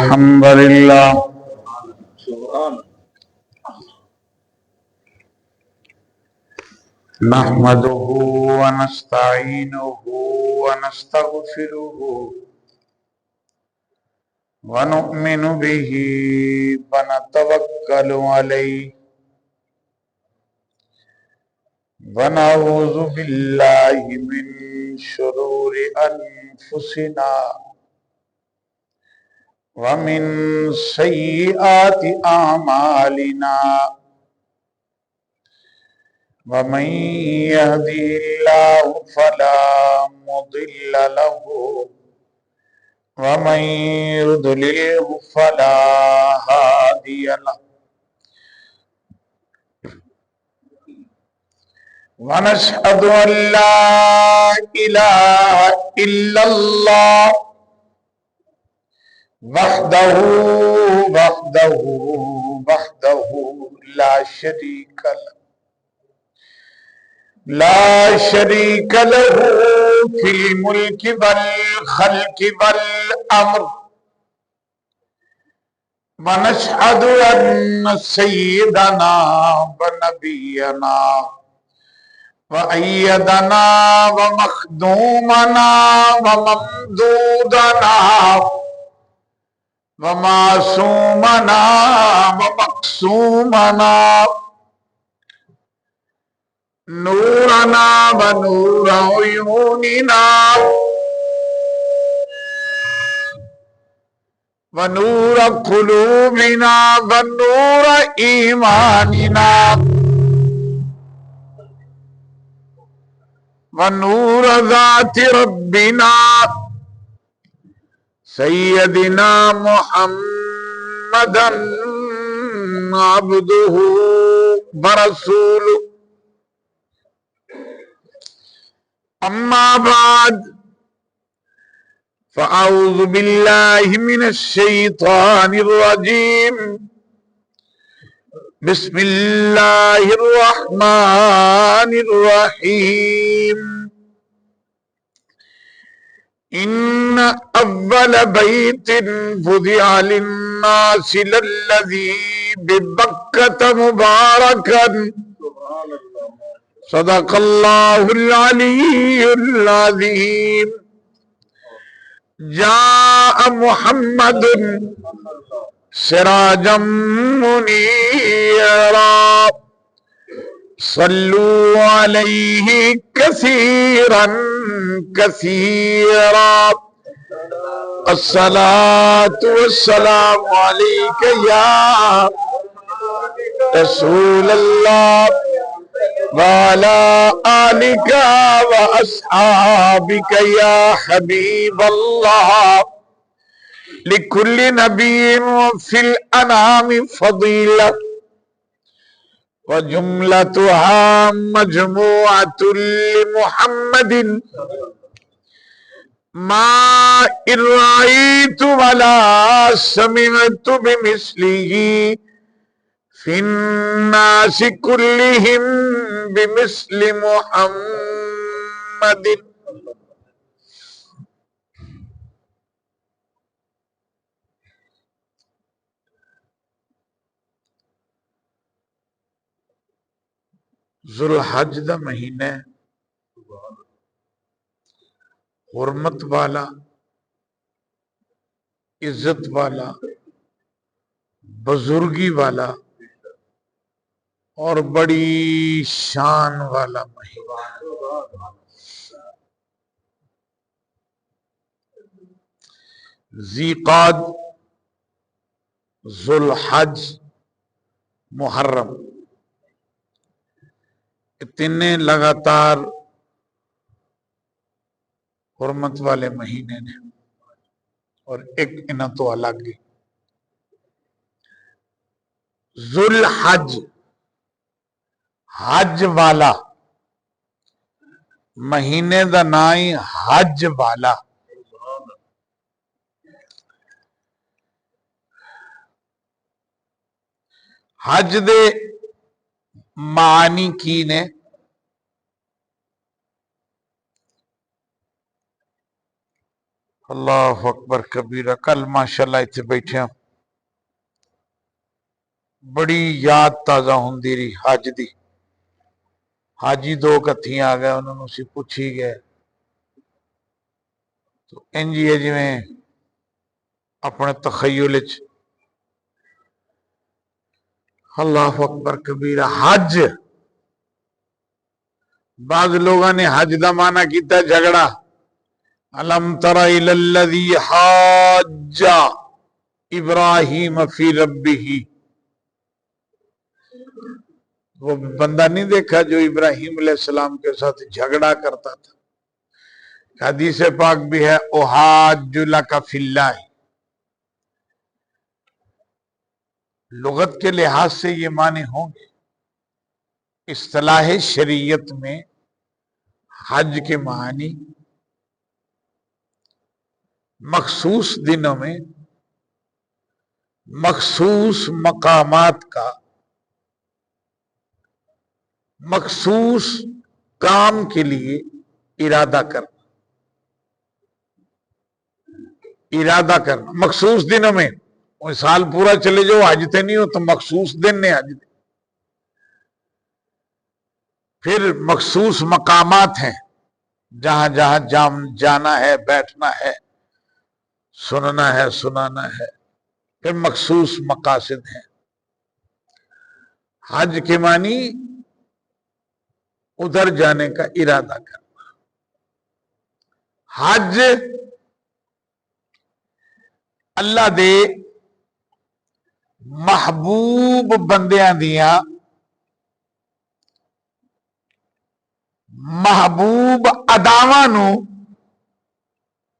الحمد لله نحمده ونستعينه ونستغفره ونؤمن به ونتوكل عليه ونعوذ بالله من شرور أنفسنا ومن سيئات أعمالنا ومن يهده الله فلا مضل له ومن يضلله فلا هادي له ونشهد أن لا إله إلا الله وحده لا شريك له في الملك والخلق والأمر ونشهد أن سيدنا ونبينا وأيدنا ومخدومنا وممدودنا ومعصومنا ومقسومنا نورنا ونور عيوننا ونور قلوبنا ونور إيماننا ونور ذات ربنا سيدنا محمدا عبده ورسوله أما بعد فأعوذ بالله من الشيطان الرجيم بسم الله الرحمن الرحيم إن أول بيت وضع للناس للذي ببكة مباركا صدق الله العلي العظيم جاء محمد سراجا منيرا صلوا عليه كثيرا كثيرا الصلاة والسلام عليك يا رسول الله وعلى آلك وأصحابك يا حبيب الله لكل نبي في الأنام فضيلة وجملتها مجموعة لمحمد ما إن رأيت ولا سمعت بمثله في الناس كلهم بمثل محمد ذوالحج دا مہینہ حرمت والا، عزت والا، بزرگی والا اور بڑی شان والا مہینہ۔ ذیقعد، ذوالحج، محرم، تینیں لگاتار حرمت والے مہینے نے، اور ایک انہاں تو الگ ہی ذوالحج، حج والا مہینے دا نائی حج والا۔ حج دے معنی کی نے؟ اللہ اکبر کبیرہ. کل ماشاءاللہ اتنے بیٹھے ہوں بڑی یاد تازہ ہوندی رہی حج دی. حاجی دو کتھی آ گئے, انہوں نے اسی پوچھی گئے تو انجی ہے جی میں اپنے تخیل چ اللہ اکبر کبیرہ. حج بعض لوگوں نے حج دا معنی کیتا جھگڑا. الم تر الی الذی حاج ابراہیم فی ربہ, وہ بندہ نہیں دیکھا جو ابراہیم علیہ السلام کے ساتھ جھگڑا کرتا تھا. حدیث پاک بھی ہے احاج لک فی اللہ. لغت کے لحاظ سے یہ معنی ہوں گے. اصطلاح شریعت میں حج کے معنی مخصوص دنوں میں مخصوص مقامات کا مخصوص کام کے لیے ارادہ کرنا. ارادہ کرنا مخصوص دنوں میں. وہ سال پورا چلے جاؤ حج تے نہیں ہو تو مخصوص دن نے حج دے. پھر مخصوص مقامات ہیں جہاں جہاں جانا ہے, بیٹھنا ہے, سننا ہے, سنانا ہے. پھر مخصوص مقاصد ہیں. حج کے معنی ادھر جانے کا ارادہ کرنا. حج اللہ دے محبوب بندیاں دیاں محبوب اداواں نو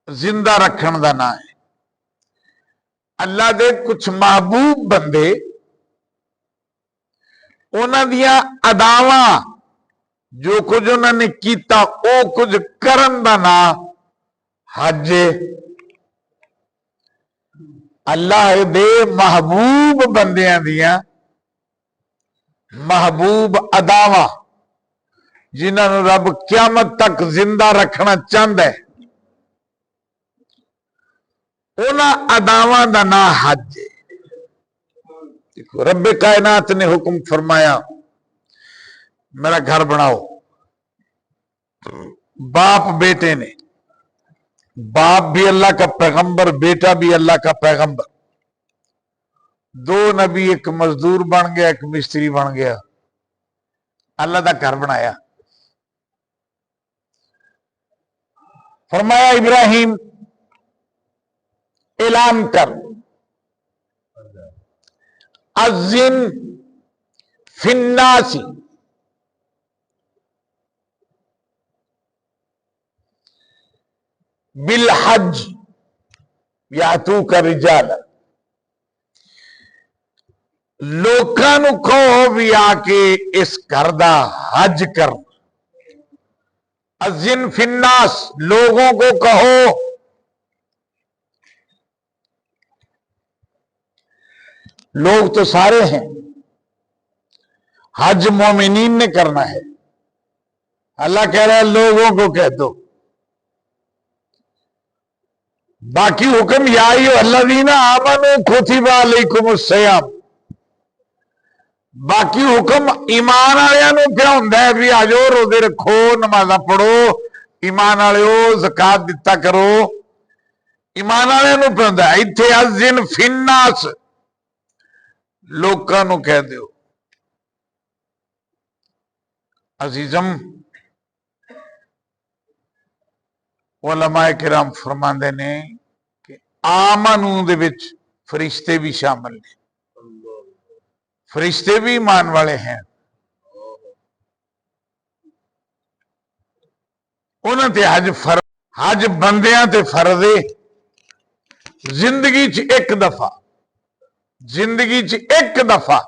زندہ رکھن دا نام ہے. اللہ دے کچھ محبوب بندے انہاں دیاں اداواں جو کچھ انہوں نے کیتا او کچھ کرن دا نام حج. اللہ دے محبوب بندیاں دیاں محبوب اداواں جنہاں نو رب قیامت تک زندہ رکھنا چاہتا ہے انہاں اداواں دا نام حج. رب کائنات نے حکم فرمایا میرا گھر بناؤ. باپ بیٹے نے, باپ بھی اللہ کا پیغمبر, بیٹا بھی اللہ کا پیغمبر. دو نبی, ایک مزدور بن گیا ایک مستری بن گیا. اللہ دا گھر بنایا. فرمایا ابراہیم اعلان کر, اذن فی الناس بالحج یاتوک رجالا. لوکاں نو کہو بھی آ کے اس گھر دا حج کر. اذن فی الناس, لوگوں کو کہو. لوگ تو سارے ہیں, حج مومنین نے کرنا ہے. اللہ کہہ رہا ہے لوگوں کو کہہ دو. باقی حکم یا ایھا الذین آمنوا کتب علیکم الصیام. باقی حکم ایمان والوں پہ ہوندا ہے بھی آ جاؤ روزے رکھو, نمازاں پڑھو, ایمان والو زکات دتا کرو. ایمان والوں پہ ہوندا ہے. ایتھے اذن فی الناس, لوکاں نو کہہ دیو. عزیزم علماء کرام فرماندے نے کہ آمنو دے وچ فرشتے بھی شامل ہیں. فرشتے بھی ایمان والے ہیں. انہاں تے حج بندیاں تے فرض ہے. زندگی چ ایک دفعہ, زندگی چ ایک دفعہ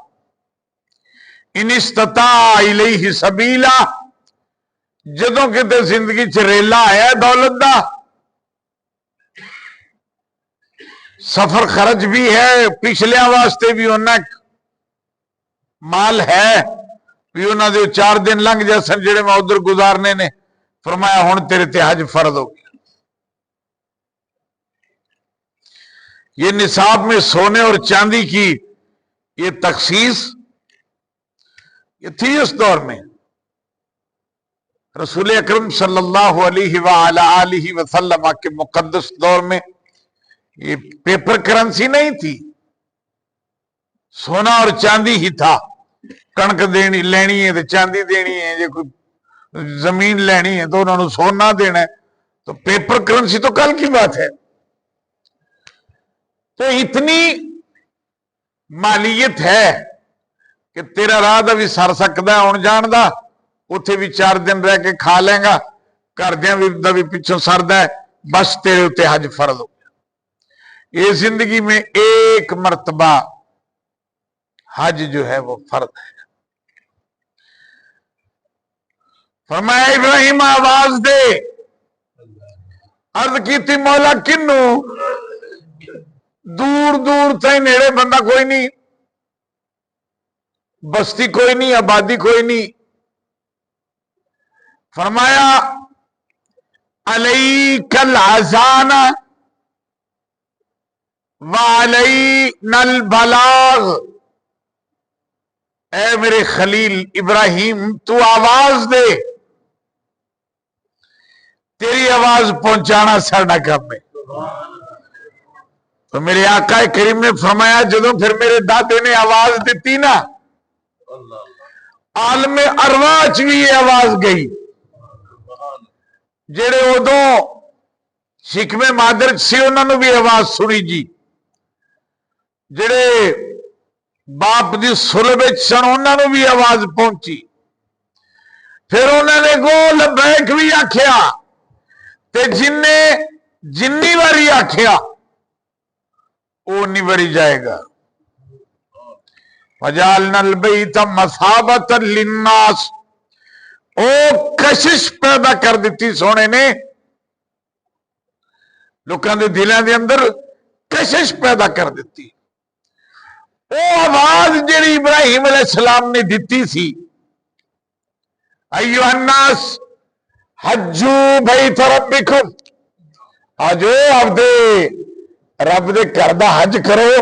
ان استطاع الیہ سبیلا, جدوں کتے زندگی چ ریلا آیا دولت دا, سفر خرچ بھی ہے, پچھلیاں واسطے بھی انہاں مال ہے بھی انہاں دے 4 دن لنگ جاسن جڑے میں ادھر گزارنے نے. فرمایا ہن تیرے تے حج فرض ہو گیا. یہ نصاب میں سونے اور چاندی کی یہ تخصیص یہ تھی اس دور میں. رسول اکرم صلی اللہ علیہ وآلہ وسلم کے مقدس دور میں یہ پیپر کرنسی نہیں تھی، سونا اور چاندی ہی تھا. کنک لینی ہے تو چاندی دینی ہے، جی کوئی زمین لینی ہے تو انہوں نے سونا دینا ہے. تو پیپر کرنسی تو کل کی بات ہے. تو اتنی مالیت ہے کہ تیرا راہ دا بھی سر سکتا ہے آن جان دا، اتنے بھی 4 دن رہ کے کھا لیں گا، گھردیاں دا بھی پچھوں سردا ہے، بس تیرے اتنے حج فرض ہو گیا. یہ زندگی میں ایک مرتبہ حج جو ہے وہ فرض ہے. فرمایا ابراہیم آواز دے. عرض کی تھی مولا کنو؟ دور دور تھے، نیڑے بندہ کوئی نہیں، بستی کوئی نہیں، آبادی کوئی نہیں. فرمایا علیک العزان وعلینا البلاغ. اے میرے خلیل ابراہیم تو آواز دے، تیری آواز پہنچانا ساڈا کام ہے. تو میرے آقا کریم نے فرمایا جدوں پھر میرے دادے نے آواز دیتی نا، عالم ارواح چ بھی یہ آواز گئی. جڑے ادوں شکم مادر سی انہوں نے بھی آواز سنی جی، جڑے باپ دی صلب سن انہوں نے بھی آواز پہنچی. پھر انہوں نے گو لبیک بھی آکھیا، تے جنی واری آکھیا اونی واری جائے گا. وجعلنا البیت مثابۃ للناس. او کشش پیدا کر دیتی سونے نے لوکاں دے دلاں دے اندر، کشش پیدا کر دیتی. او آواز جڑی ابراہیم علیہ السلام نے دیتی سی، ایھا الناس حجو بیت ربکم، آجو آپ دے رب دے گھر دا حج کرو.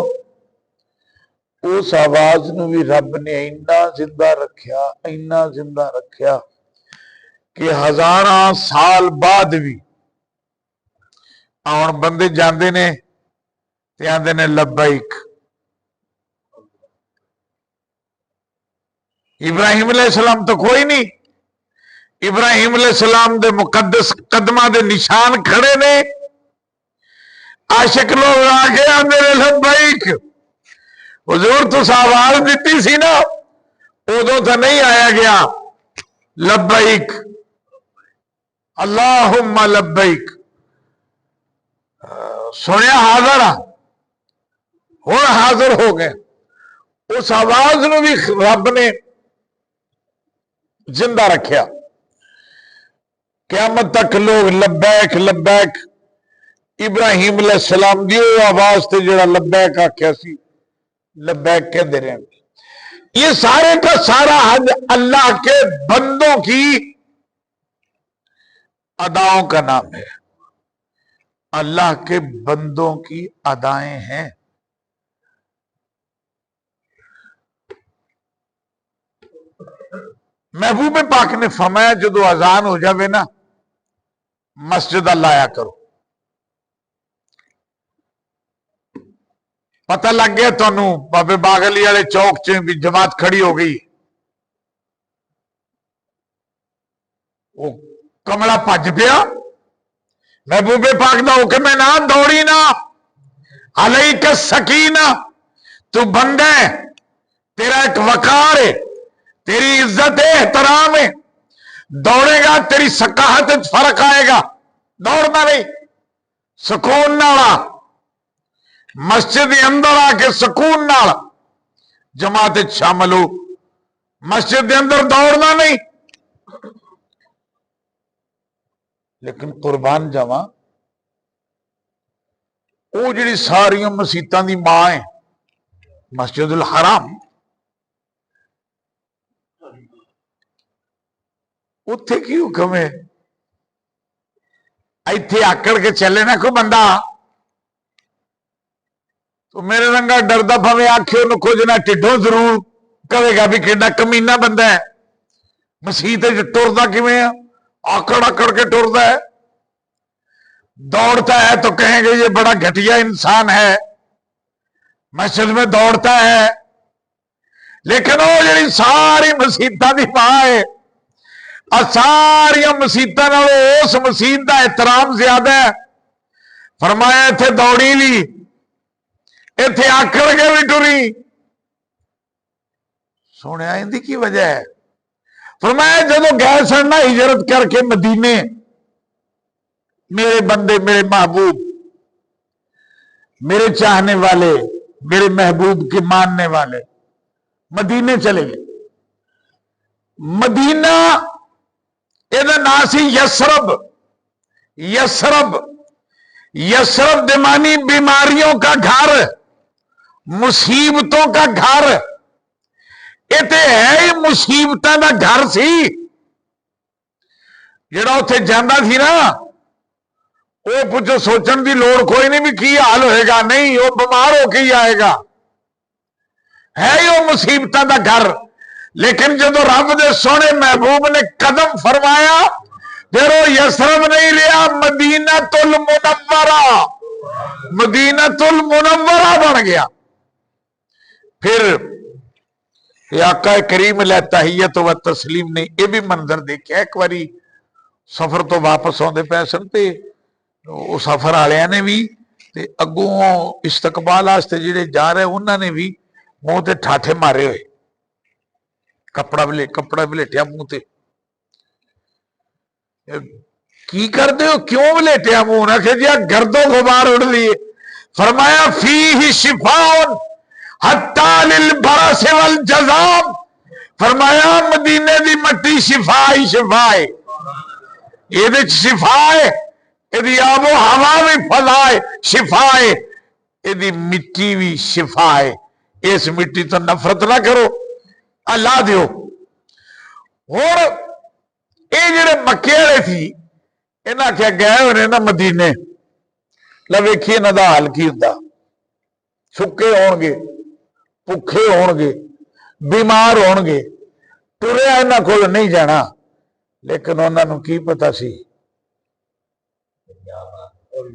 اس آواز نو بھی رب نے اینا زندہ رکھیا، اینا زندہ رکھیا کہ 1000 سال بعد بھی آن بندے جاندے نے تے آندے نے لبیک. ابراہیم علیہ السلام تو کوئی نہیں، ابراہیم علیہ السلام دے مقدس قدمہ دے نشان کھڑے نے. عاشق لوگ آگے آندے نے لبیک. حضور تو آواز دیتی سی نا، ادو تو نہیں آیا گیا لبیک اللہم لبیک. سنیا حاضر ہوں حاضر ہو گئے. اس آواز نو بھی رب نے زندہ رکھیا. قیامت تک لوگ لبیک لبیک ابراہیم علیہ السلام دی آواز تے جڑا لبیک آکھیا سی لبیک کہندے رہے. یہ سارے کا سارا حج اللہ کے بندوں کی اداؤں کا نام ہے، اللہ کے بندوں کی ادائیں ہیں. محبوب پاک نے فرمایا جدو اذان ہو جاوے نا مسجد لایا کرو. پتہ لگ گیا تمہوں بابے باغلی والے چوک چ بھی جماعت کھڑی ہو گئی. وہ کملا بھج پیا. محبوب پاک دا حکم ہے نہ دوڑی نہ، علیک السکینہ. تو بندہ ہے، تیرا ایک وقار ہے، تیری عزت ہے، احترام ہے. دوڑے گا تیری سکاہت فرق آئے گا. دوڑنا نہیں، سکون نالا مسجد اندر آ کے سکون نال جماعت شامل ہو. مسجد دے اندر دوڑنا نہیں. لیکن قربان جاواں وہ جڑی ساری مسیتاں دی ماں ہے مسجد الحرام، اتھے کی حکم ہے؟ ایتھے آکڑ کے چلے نا کوئی بندہ تو میرے رنگا ڈردا بھاویں آخے انہوں کچھ نہ ٹھڈوں ضرور کہے گا بھی کیڈا کمینا بندہ ہے، مسیت ٹرتا کیویں آکڑ آکڑ کے ٹرتا ہے، دوڑتا ہے تو کہیں گے یہ بڑا گھٹیا انسان ہے، مسجد میں دوڑتا ہے، لیکن وہ جی ساری مسیتاں دی ماں ہے، ساریا مسیتاں اس مسیت کا احترام زیادہ ہے۔ فرمایا اتنے دوڑی بھی، اتنے آکڑ کے بھی ٹری، سونے اندی کی وجہ ہے؟ فرمایا جدو گئے سن نا ہجرت کر کے مدینے، میرے بندے، میرے محبوب، میرے چاہنے والے، میرے محبوب کے ماننے والے مدینے چلے گئے۔ مدینہ یہ نام سی یسرب، یسرب، یسرب دمانی بیماریوں کا گھر، مصیبتوں کا گھر، یہ تو ہے ہی مصیبتوں کا گھر سی۔ جڑا اتنے جانا سی نا وہ کچھ سوچن کی لوڑ کوئی نہیں بھی کی حال ہوئے گا، نہیں، وہ بیمار ہو کے ہی آئے گا، ہے ہی وہ مصیبتوں کا گھر۔ لیکن جدو رب دے سونے محبوب نے قدم فرمایا پھر وہ یسرب نہیں لیا، مدینہ المنورہ، مدینہ المنورہ بن گیا۔ پھر یہ آقا کریم علیہ تحیت و تسلیم نے یہ بھی منظر دیکھا، ایک باری سفر تو واپس آتے پے سن تے وہ سفر والے نے بھی تے اگوں استقبال واسطے جڑے جا رہے انہوں نے بھی منہ تے ٹھاٹھے مارے ہوئے، کپڑا ولیٹیا منہ تے۔ کی کرتے ہو، کیوں ولیٹیا منہ؟ نہ کہ جی گرد و غبار اڑ لیے۔ فرمایا فیہ شفاء حتی للبرس والجذام، فرمایا مدینے دی مٹی شفا ہی شفا ہے، یہ شفا ہے، یہ آب و ہوا بھی فضا ہے، شفا ہے، یہ مٹی بھی شفا ہے۔ اس مٹی تو نفرت نہ کرو، اللہ دیو۔ اور یہ جڑے مکے والے تھی انہاں کیا گئے ہوئے نا مدینے، لو ویکھیے انہاں دا حال کی ہوندا، سکے ہون گے، بھکھے ہون گے، بیمار ہون گے، ٹریا انہاں کول نہیں جانا، لیکن انہاں نوں کی پتا سی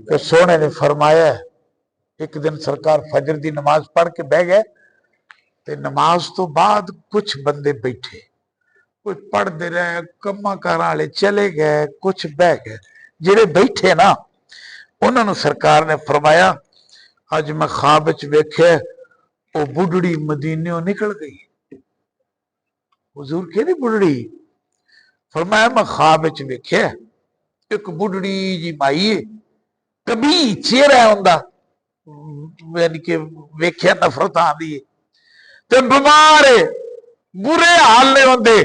کہ سونے نے فرمایا۔ ایک دن سرکار فجر دی نماز پڑھ کے بہ گئے تے نماز تو بعد کچھ بندے بیٹھے، کچھ پڑھ دے رہے، کما کار والے چلے گئے، کچھ بہ گئے، جڑے بیٹھے نا انہوں نے سرکار نے فرمایا اج میں خواب وچ ویکھیا وہ بڈڑی مدینیوں نکل گئی۔ حضور کہ نہیں بڈڑی؟ فرمایا میں خواب وچ ویکھیا ایک بڈڑی جی مائی ہے، کبھی چہرہ ہوندا، یعنی کہ ویکھیا نفرت آندی ہے تے بیمار ہے، برے حال نہیں ہوندے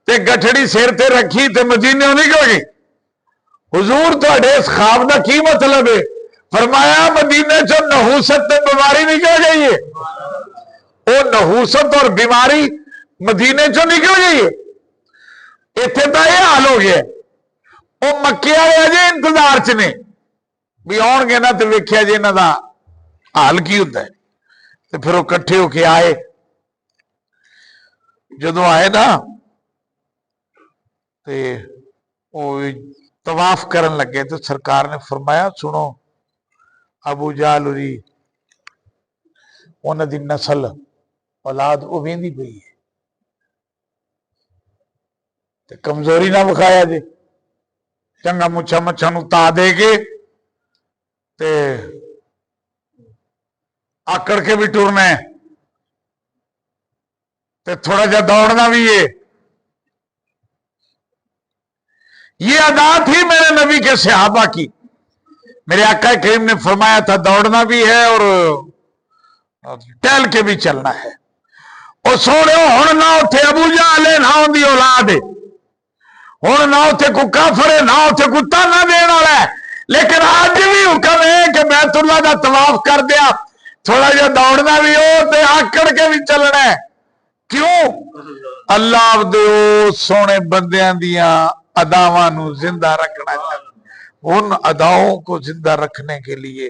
تے گٹھڑی سر تے رکھی تے مدینے نکل گئی۔ حضور تہاڈے اس خواب دا کی مطلب ہے؟ فرمایا مدینے چوں نحوست تے بیماری نکل گئی ہے، وہ نحوست اور بیماری مدینے چوں نکل گئی ہے۔ اتنے تو یہ حال ہو گیا، وہ مکے والے اجے انتظار چ نے بھی آن گے نا تو ویکھیا جی انہاں دا حال کی ہوتا ہے۔ تو پھر وہ کٹھے ہو کے آئے، جدو آئے نا تے وہ طواف کرن لگے تو سرکار نے فرمایا سنو ابو جہل ہوری انہاں دی نسل اولاد وہ ویندی پئی ہے تے کمزوری نہ وکھایا جی، چنگا مچھا مچھا نو تا دے کے تے آکڑ کے بھی ٹرنا ہے تے تھوڑا جا دوڑنا بھی ہے۔ یہ ادا تھی میرے نبی کے صحابہ کی۔ میرے آقا کریم نے فرمایا تھا دوڑنا بھی ہے اور ٹہل کے بھی چلنا ہے۔ اور سوڑے ہوں نہ اتھے ابو جہل نہ ان دی اولاد ہے، ہوں نہ اتھے کو کافر ہے، نہ اتھے کو تانا دین والا ہے، لیکن آج بھی حکم ہے کہ بیت اللہ دا طواف کر دیا، تھوڑا جا دوڑنا بھی ہو تے آکڑ کے بھی چلنا ہے۔ کیوں؟ اللہ دے سونے بندیاں دیاں اداواں نو زندہ رکھنا چاہتا، ان اداؤں کو زندہ رکھنے کے لیے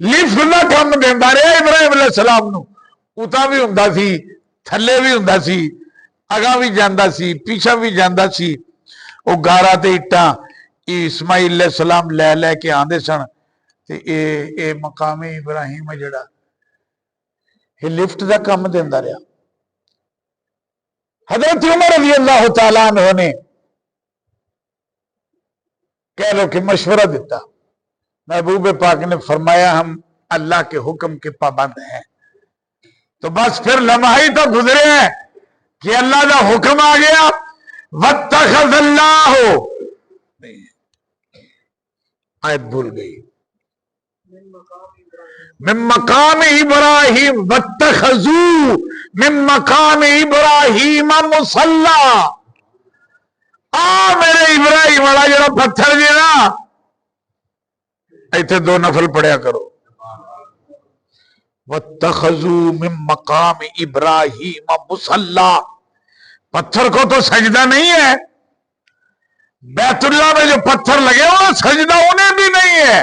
ਲਿਫਟ ਦਾ ਕੰਮ ਦਿੰਦਾ ਰਿਹਾ ਇਬਰਾਹਿਮ ਅਲੈਹਿਸ ਸਲਾਮ ਨੂੰ। ਉਤਾਂ ਵੀ ਹੁੰਦਾ ਸੀ, ਥੱਲੇ ਵੀ ਹੁੰਦਾ ਸੀ, ਅਗਾਂ ਵੀ ਜਾਂਦਾ ਸੀ, ਪਿਛਾ ਵੀ ਜਾਂਦਾ ਸੀ। ਉਹ ਗਾਰਾ ਤੇ ਇੱਟਾਂ ਇਸਮਾਈਲ ਅਲੈਹਿਸ ਸਲਾਮ ਲੈ ਲੈ ਕੇ ਆਂਦੇ ਸਨ। ਤੇ ਇਹ ਮਕਾਮੇ ਇਬਰਾਹੀਮ ਹੈ ਜਿਹੜਾ, ਇਹ ਲਿਫਟ ਦਾ ਕੰਮ ਦਿੰਦਾ ਰਿਹਾ। حضرت عمر رضی اللہ تعالیٰ عنہ نے کہہ لو کہ مشورہ دیتا، محبوب پاک نے فرمایا ہم اللہ کے حکم کے پابند ہیں، تو بس پھر لمحہ ہی تو گزرے ہیں کہ اللہ کا حکم آ گیا، وَاتَّخَذَ اللَّهُ، آیت بھول گئی، من مقام ابراہیم واتخذوا من مقام ابراہیم مصلی، میرے ابراہیم والا جڑا پتھر جی نا، ایتھے 2 نفل پڑھیا کرو، واتخذوا من مقام ابراہیم مصلی، پتھر کو تو سجدہ نہیں ہے، بیت اللہ میں جو پتھر لگے ہوئے سجدہ انہیں بھی نہیں ہے،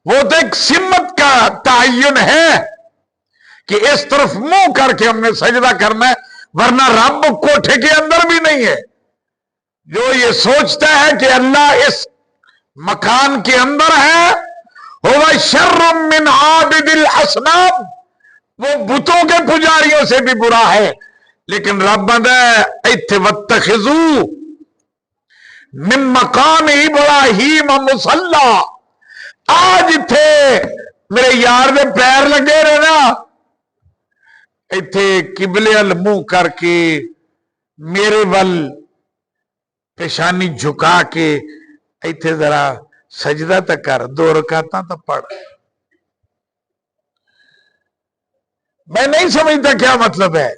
وہ تو ایک سمت کا تعین ہے کہ اس طرف منہ کر کے ہم نے سجدہ کرنا ہے، ورنہ رب کوٹھے کے اندر بھی نہیں ہے۔ جو یہ سوچتا ہے کہ اللہ اس مکان کے اندر ہے، هو شر من عابد الاصنام، وہ بتوں کے پجاریوں سے بھی برا ہے۔ لیکن رب ایتھے واتخذوا من مقام ابراہیم مصلی، آج تھے میرے یار دے پیر لگے رہے نا، ایتھے قبلے ال منہ کر کے میرے ول پیشانی جھکا کے ایتھے ذرا سجدہ تک کر، 2 رکعتاں تو پڑھ۔ میں نہیں سمجھتا کیا مطلب ہے،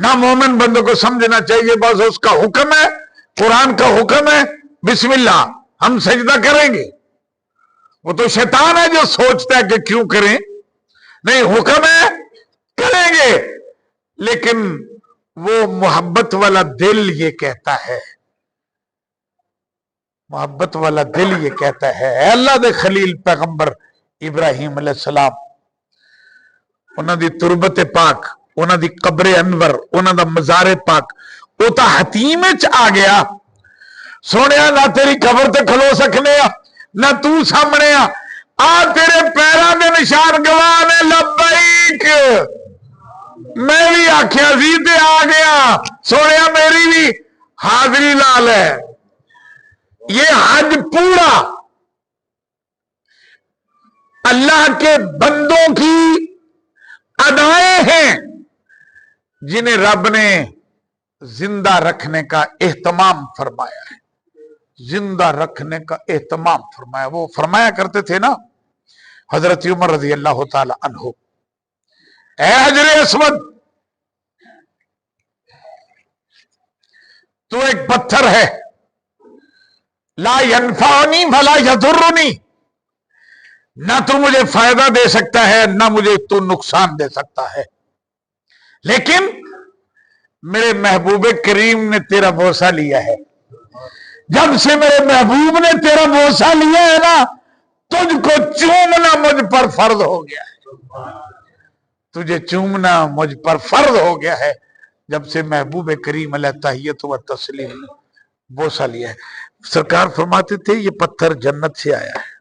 نہ مومن بندوں کو سمجھنا چاہیے بس اس کا حکم ہے، قرآن کا حکم ہے، بسم اللہ ہم سجدہ کریں گے۔ وہ تو شیطان ہے جو سوچتا ہے کہ کیوں کریں، نہیں حکم ہے کریں گے، لیکن وہ محبت والا دل یہ کہتا ہے، محبت والا دل یہ کہتا ہے، اے اللہ دے خلیل پیغمبر ابراہیم علیہ السلام، انہاں دی تربت پاک، انہاں دی قبر انور، انہاں دا مزار پاک، وہ تا حتیم وچ آ گیا، سونیا نہ تیری قبر تے کھلو سکنے نہ تو سامنے آ تیرے پیران دے نشان گواہ نے لبیک، میں بھی آکھیا سی تے آ گیا، سونیا میری بھی حاضری لال ہے۔ یہ حج پورا اللہ کے بندوں کی ادائیں ہیں جنہیں رب نے زندہ رکھنے کا اہتمام فرمایا ہے، زندہ رکھنے کا اہتمام فرمایا۔ وہ فرمایا کرتے تھے نا حضرت عمر رضی اللہ تعالی عنہ، اے حجر اسود تو ایک پتھر ہے، لا ینفعنی ولا یضرنی، نہ تو مجھے فائدہ دے سکتا ہے نہ مجھے تو نقصان دے سکتا ہے، لیکن میرے محبوب کریم نے تیرا بوسہ لیا ہے، جب سے میرے محبوب نے تیرا بوسہ لیا ہے نا، تجھ کو چومنا مجھ پر فرض ہو گیا ہے، تجھے چومنا مجھ پر فرض ہو گیا ہے، جب سے محبوب کریم علیہ تحیت و تسلیم نے بوسہ لیا ہے۔ سرکار فرماتے تھے یہ پتھر جنت سے آیا ہے،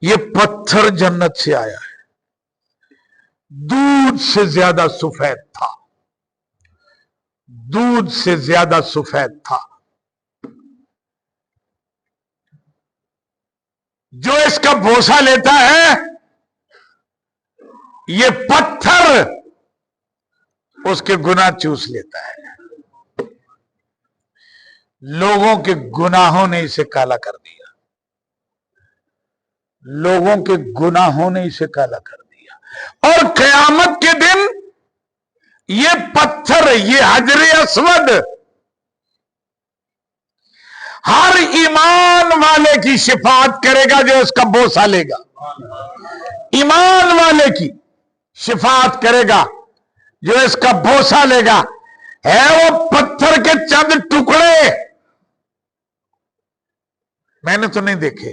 یہ پتھر جنت سے آیا ہے، دودھ سے زیادہ سفید تھا، دودھ سے زیادہ سفید تھا، جو اس کا بوسہ لیتا ہے یہ پتھر اس کے گناہ چوس لیتا ہے، لوگوں کے گناہوں نے اسے کالا کر دیا، لوگوں کے گناہوں نے اسے کالا کر دیا، اور قیامت کے دن یہ پتھر، یہ حجر اسود ہر ایمان والے کی شفاعت کرے گا جو اس کا بوسہ لے گا، ایمان والے کی شفاعت کرے گا جو اس کا بوسہ لے گا، ہے وہ پتھر کے چند ٹکڑے، میں نے تو نہیں دیکھے،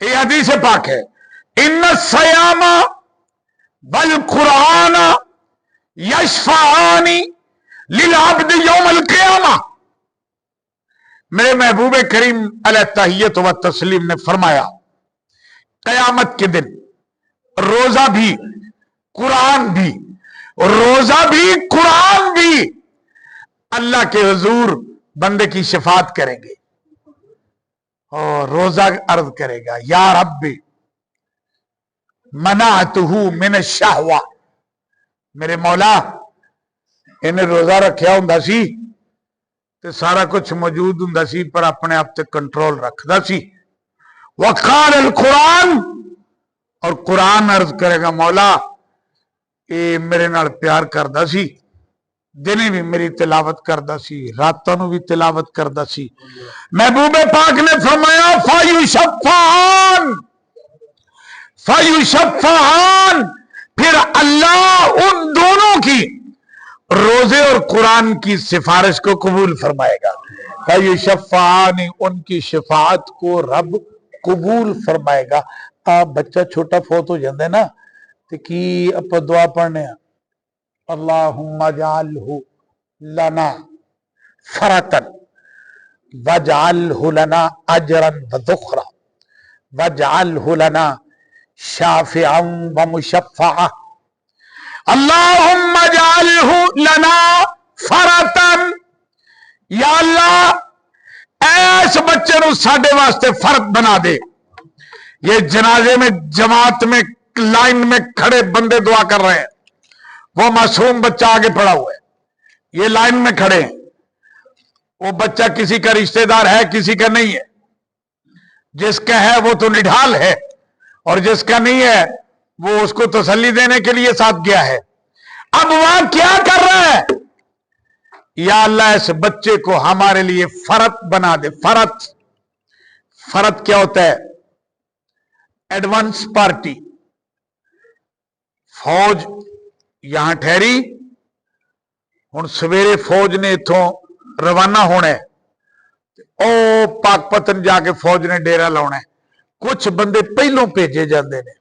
یہ حدیث پاک ہے، ان الصیام والقرآن یشفعان للعبد یوم القیامہ۔ میرے محبوب کریم علیہ التحیۃ و تسلیم نے فرمایا قیامت کے دن روزہ بھی قرآن بھی، روزہ بھی قرآن بھی اللہ کے حضور بندے کی شفاعت کریں گے، اور روزہ عرض کرے گا یا رب منعتہ من الشہوہ، میرے مولا انہیں روزہ رکھیا ہوں سی تے سارا کچھ موجود ہوں سی پر اپنے آپ تے کنٹرول رکھدا سی۔ وقال القرآن، اور قرآن عرض کرے گا مولا اے میرے نال پیار کردا سی، دنے بھی میری تلاوت کردا سی، راتوں نو بھی تلاوت کردا سی۔ محبوب پاک نے فرمایا فَيُشَفَّعَانِ، فَيُشَفَّعَانِ، پھر اللہ ان دونوں کی روزے اور قرآن کی سفارش کو قبول فرمائے گا۔ فَيُشَفَّعَانِ، ان کی شفاعت کو رب قبول فرمائے گا۔ آپ بچہ چھوٹا فوت ہو جاندے نا تو کی اپا دعا پڑھنے ہیں، اللہم اجعلہ لنا فرطن واجعلہ لنا اجرا وذخرا واجعلہ لنا شافعا ومشفعا، اللہم اجعلہ لنا فرطن، یا اللہ ایس بچے نو ساڈے واسطے فرد بنا دے۔ یہ جنازے میں جماعت میں لائن میں کھڑے بندے دعا کر رہے ہیں، وہ معصوم بچہ آگے پڑا ہوا ہے، یہ لائن میں کھڑے ہیں، وہ بچہ کسی کا رشتہ دار ہے کسی کا نہیں ہے، جس کا ہے وہ تو نڈھال ہے اور جس کا نہیں ہے وہ اس کو تسلی دینے کے لیے ساتھ گیا ہے۔ اب وہاں کیا کر رہا ہے؟ یا اللہ اس بچے کو ہمارے لیے فرد بنا دے۔ فرد کیا ہوتا ہے؟ Advance party. فوج یہاں ٹھہری، ہن سویرے فوج نے اتھوں روانہ ہونا ہے، او پاک پتن جا کے فوج نے ڈیرا لاؤنا ہے۔ کچھ بندے پہلوں بھیجے جاندے نے،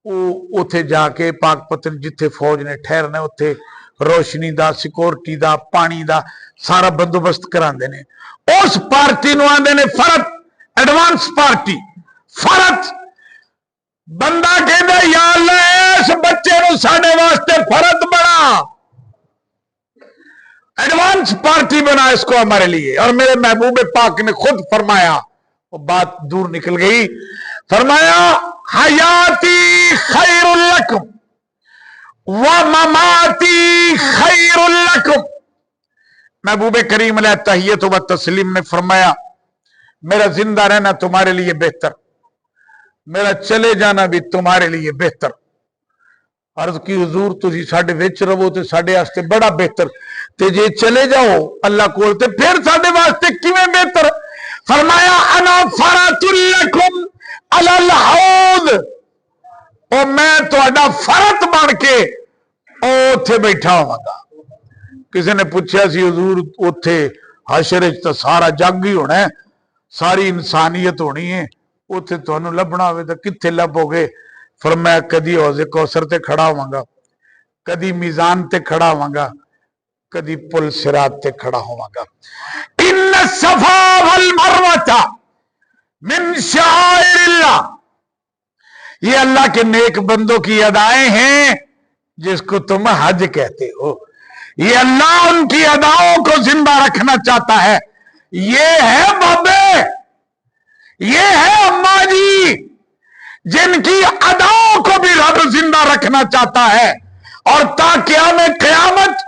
وہ اتھے جا کے پاک پتن جتھے فوج نے ٹھہرنا اتھے روشنی دا، سیکورٹی دا، پانی دا سارا بندوبست کراندے نے۔ اس پارٹی نو آندے نے فرد، ایڈوانس پارٹی۔ فرد بندہ کہندا یا اللہ اس بچے نو ساڈے واسطے فرد بنا، ایڈوانس پارٹی بنا اس کو ہمارے لیے۔ اور میرے محبوب پاک نے خود فرمایا، وہ بات دور نکل گئی، فرمایا حیاتی خیر لکم ومماتی خیر لکم۔ محبوب کریم علیہ التحیۃ و تسلیم نے فرمایا میرا زندہ رہنا تمہارے لیے بہتر، میرا چلے جانا بھی تمہارے لیے بہتر۔ عرض کی حضور تسی ساڈے وچ رہو تے ساڈے واسطے بڑا بہتر، تے جے چلے جاؤ اللہ کول تے پھر ساڈے واسطے کیویں بہتر؟ فرمایا انا فرط لکم علی الحوض، او میں تہاڈا فرط بن کے اوتھے بیٹھا ہوں گا۔ کسی نے پوچھا سی حضور اوتھے حشر وچ تے سارا جگ ہی ہونا ہے، ساری انسانیت ہونی ہے، اوتھے تانوں لبنا ہوئے تے کتھے لبو گے؟ فرمایا کدی حوض کوثر تے کھڑا ہوں گا، کدی میزان تے کھڑا ہوں گا، کدی پل صراط تے کھڑا ہوں گا۔ ان الصفا والمروہ من شعائر اللہ، یہ اللہ کے نیک بندوں کی ادائیں ہیں جس کو تم حج کہتے ہو۔ یہ اللہ ان کی اداؤں کو زندہ رکھنا چاہتا ہے۔ یہ ہے بابے، یہ ہے اماں جی، جن کی اداؤں کو بھی رب زندہ رکھنا چاہتا ہے، اور تا قیام قیامت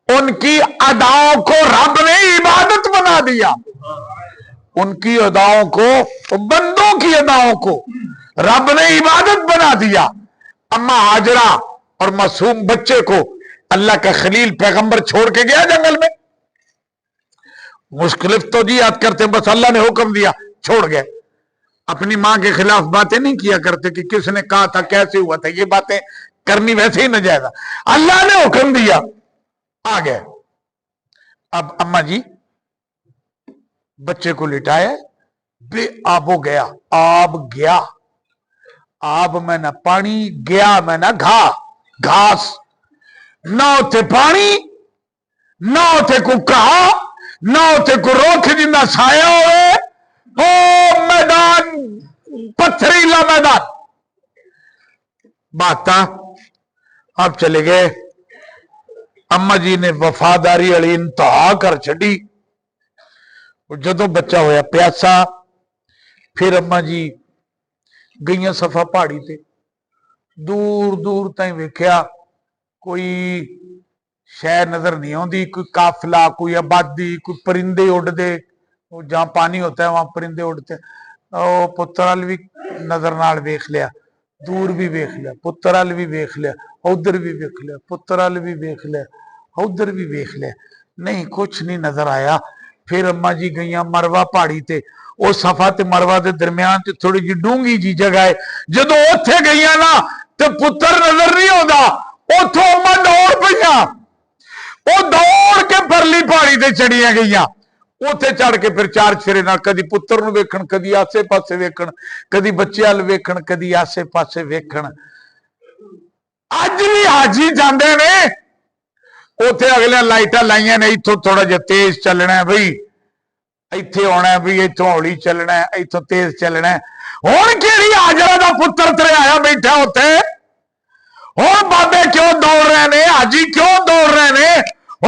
ان کی اداؤں کو رب نے عبادت بنا دیا۔ ان کی اداؤں کو، بندوں کی اداؤں کو رب نے عبادت بنا دیا۔ اما ہاجرہ اور معصوم بچے کو اللہ کا خلیل پیغمبر چھوڑ کے گیا جنگل میں، مختلف توجیہات کرتے بس اللہ نے حکم دیا چھوڑ گئے۔ اپنی ماں کے خلاف باتیں نہیں کیا کرتے کہ کس نے کہا تھا کیسے ہوا تھا، یہ باتیں کرنی ویسے ہی ناجائز۔ اللہ نے حکم دیا آ گئے۔ اب اماں جی بچے کو لٹایا، بے آبو گیا, آب گیا, آب میں نہ پانی, گیا میں نہ گھاس, نہ اتے پانی, نہ اتے کو کہا, نہ اتے کو روک جنہ سایہ ہوئے, او میدان پتھریلا میدان. باتاں اب چلے گئے. اما جی نے وفاداری والی انتہا کر چھڈی. جدوں بچہ ہویا پیاسا, پھر اما جی گئیاں صفا پہاڑی تے, دور دور تائیں ویکھیا کوئی شے نظر نہیں آندی, کوئی قافلہ, کوئی آبادی, کوئی پرندے اڑدے. جہاں پانی ہوتا ہے وہاں پرندے اڑتے. او پتر وال بھی نظر نال ویکھ لیا, دور بھی ویکھ لیا, پتر وال بھی ویکھ لیا, ادھر بھی ویکھ لیا, پتر وال بھی ویکھ لیا, ادھر بھی ویکھ لیا, نہیں کچھ نہیں نظر آیا. پھر اما جی گئیاں مروا پہاڑی تے, او صفا تے مروا دے درمیان تے تھوڑی جی ڈونگی جی جگہ ہے. جدوں اوتھے گئیاں نا تے پتر نظر نہیں آندا, اوتھوں اما دوڑ پئیاں, او دوڑ کے پرلی پہاڑی تے چڑھیاں گئیاں. اوتھے چڑھ کے پھر چار چفیرے نال کدی پتر نو ویکھن, کدی آسے پاسے ویکھن, کدی بچے وال ویکھن, کدی آسے پاسے ویکھن. اج بھی حاجی جاندے نے اوتھے اگلے لائٹاں لائیاں نے, ایتھوں تھوڑا جہا تیز چلنا ہے بھئی, ایتھے آنا ہے بھئی, ایتھوں ہولی چلنا ہے, ایتھوں تیز چلنا ہے. ہن کیڑی ہاجرہ دا پتر ترے آیا بیٹھا اوتھے, ہن بابے کیوں دوڑ رہے نے, حاجی کیوں دوڑ رہے نے,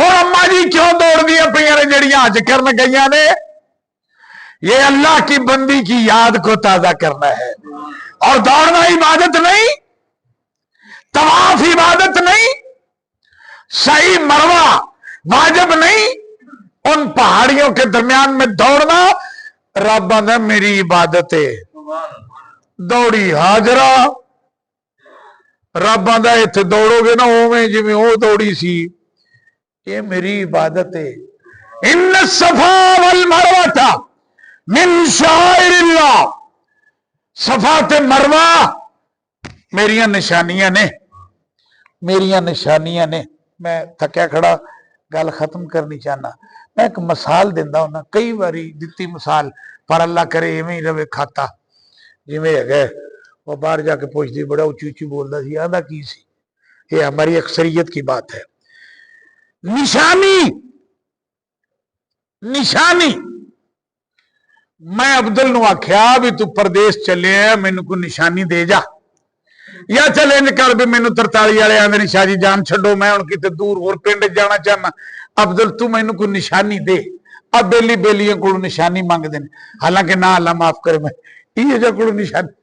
اور اما جی کیوں دوڑ دیا پئیاں نے جڑیاں حج کرن گئیاں نے. یہ اللہ کی بندی کی یاد کو تازہ کرنا ہے. اور دوڑنا عبادت نہیں, طواف عبادت نہیں, صحیح مروا واجب نہیں, ان پہاڑیوں کے درمیان میں دوڑنا رب نے میری عبادت ہے. دوڑی ہاجرہ, رب آندا ایتھے دوڑو گے نا اوویں جویں او دوڑی سی, یہ میری عبادت ہے. ان الصفا والمروہ من شعائر اللہ, صفا تے مروہ میریاں نشانیاں نے, میریاں نشانیاں نے. میں تھکیا کھڑا گل ختم کرنی چاہنا. میں ایک مثال دینا ہونا, کئی باری دتی مثال, پر اللہ کرے ایویں ہی رہے کھاتا جویں ہے. وہ باہر جا کے پوچھتی, بڑا اچھی اچھی بولتا سی, آدھا کی سی. یہ ہماری اکثریت کی بات ہے. نشانی, نشانی. میں عبدل نو آکھیا بھی تو پردیس چلے ہیں, مینوں کو نشانی دے جا, یا چلے کر بھی مینوں 43 والے آندے شاہ جی جان چھڈو, میں ہن کتے دور ہور پنڈ جانا چاہنا. عبدل تو مینوں کو نشانی دے. اب بیلی بیلیاں کو نشانی مانگ دین, حالانکہ نہ اللہ معاف کرے, میں یہ جا کو نشانی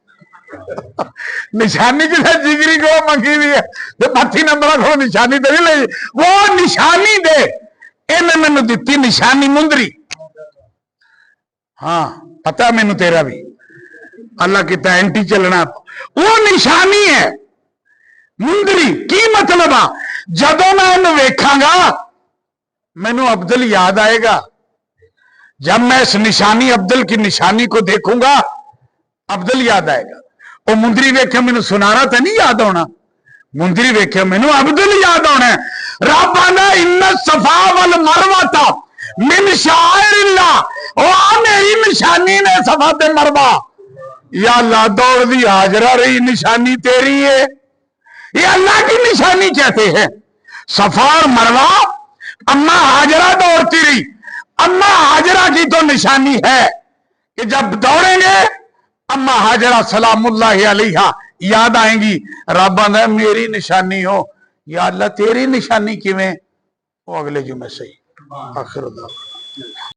نشانی کسی جگری کو منگی ہوئی ہے, باتھی نمبر کو نشانی دے لئی, وہ نشانی دے. انہیں مینوں دتی نشانی مندری. ہاں پتا مینوں تیرا بھی, اللہ کہتا ہے اینٹی چلنا, وہ نشانی ہے مندری. کی مطلب آ, جدوں میں انہوں ویکھاں گا مینوں عبدل یاد آئے گا. جب میں اس نشانی عبدل کی نشانی کو دیکھوں گا عبدل یاد آئے گا. وہ مندری ویکھے مینوں سنارا تو نہیں یاد ہونا, مندری ویکھے مینوں عبدل یاد ہونا ہے. رب آندا ان الصفا والمروہ من شعائر اللہ, او میری نشانی نے صفا تے مروہ. یا اللہ دوڑ دی ہاجرہ رہی نشانی تیری ہے, یہ اللہ کی نشانی کہتے ہیں. صفا اور مروہ اما ہاجرہ دوڑتی رہی, اما ہاجرہ کی تو نشانی ہے کہ جب دوڑیں گے اما ہاجرہ سلام اللہ علیہا یاد آئیں گی. رب نے میری نشانی ہو. یا اللہ تیری نشانی کیویں, وہ اگلے جمعے سے. آخر دعوانا